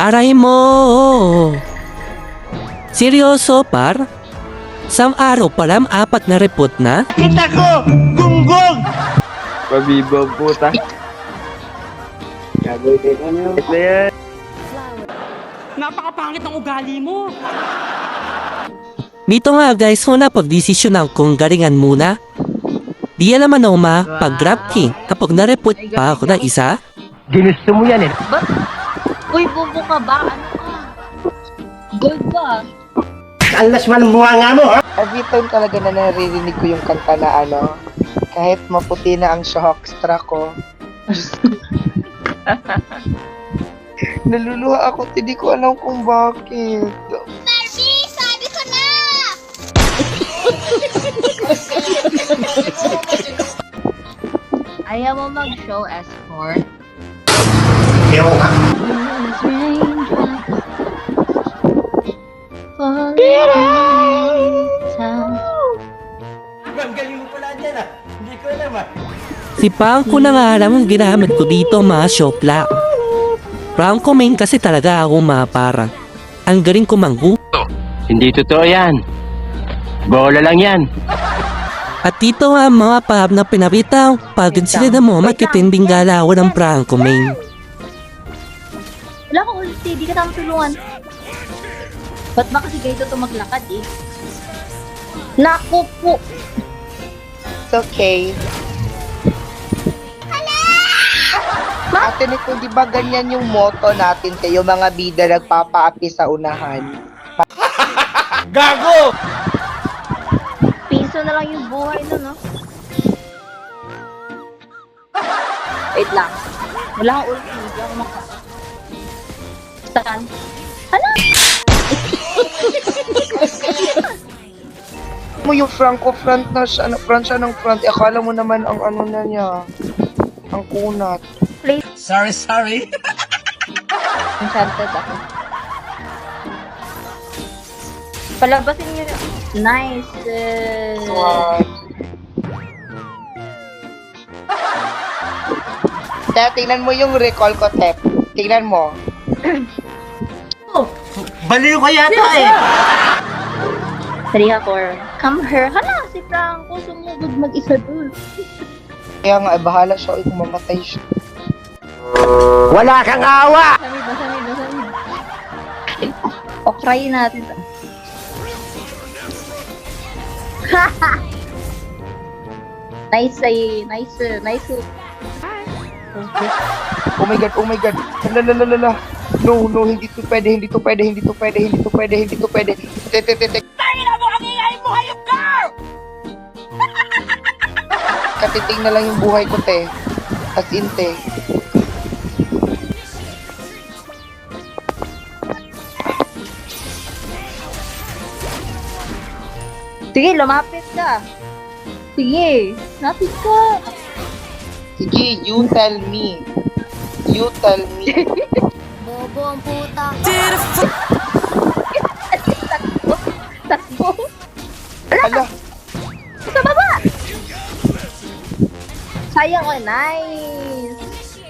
Aray mo! Seryoso, par? Sam araw pa lang 4 na report na? Kita ko! Gunggong! Pabibaw puta. Gagawin din ano. Ito yan. Napakapangit ng ugali mo! Dito nga guys, muna pagdesisyonan kung galingan muna. Di alam ano pag-grab king kapag na-report pa ako ng isa. Ginusto mo yan eh. Ba't? Uy, bobo ka ba? Ano ka? Gold ba? Alas man buha nga mo, ha? Every time talaga na naririnig ko yung kanta na ano, kahit maputi na ang shockstra ko, naluluha ako, hindi ko alam kung bakit. Marcy, sabi ko na! Ayaw mo mag-show S4? Ewan nga. Ang galing mo pala dyan, ah. Hindi ko alam, ah. Si Pangko na nga alam ang ginamit ko dito mga shopla. Franco main kasi talaga ako para. Ang galing ko manggu. Hindi totoo yan. Bola lang yan. At dito nga ang mga pahab na pinabitaw, pagod sila na mo makitinding galawan ng Franco main. Wala ko ulti, di ka tama tulungan. Ba't ba kasi ganito ito maglakad eh? Naku po! It's okay. Ate Nicole, di ba ganyan yung motto natin kayo mga bida nagpapaapi sa unahan? Gago! Piso na lang yung buhay na, no? Wait lang. Wala akong ulti, hindi ako maka... Saan? Hala! Mo yung Franco front na siya, front siya ng front. Akala mo naman ang ano na niya, ang kunat. Sorry. Enchanted ako. Palabasin niyo. Nice. What? Kaya tingnan mo yung recall ko, Tep. Tingnan mo. Baliw ka yata, eh. 3 ka, 4. Come here. Hala, si Franco sumugod mag-isa dun. Kaya nga, bahala siya. Uy, kung mamatay siya. Wala kang awa! Samid. O, try natin to. Nice. Oh my God. Lalalala. No, hindi to pwede. Tangina mo, ang ingay mo, hayop ka! Katiting na lang yung buhay ko, te. As in, te. Sige, lumapit ka. Sige, lapit ka. Sige, you tell me. Bobo ang puta. Takbo. Hala, Sa baba. Sayang ko, nice.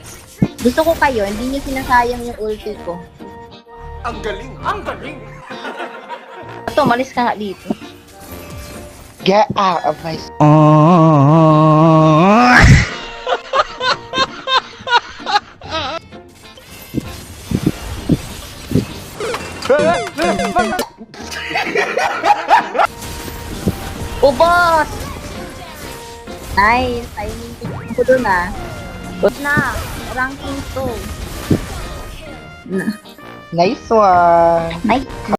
Gusto ko kayo, hindi niyo sinasayang yung ulti ko. Ang galing. Ito, malis ka nga dito. get out of my... Oh, boss! Nice. Timing ko dun ah. Good na. Ranking 2. Nice one. Nice.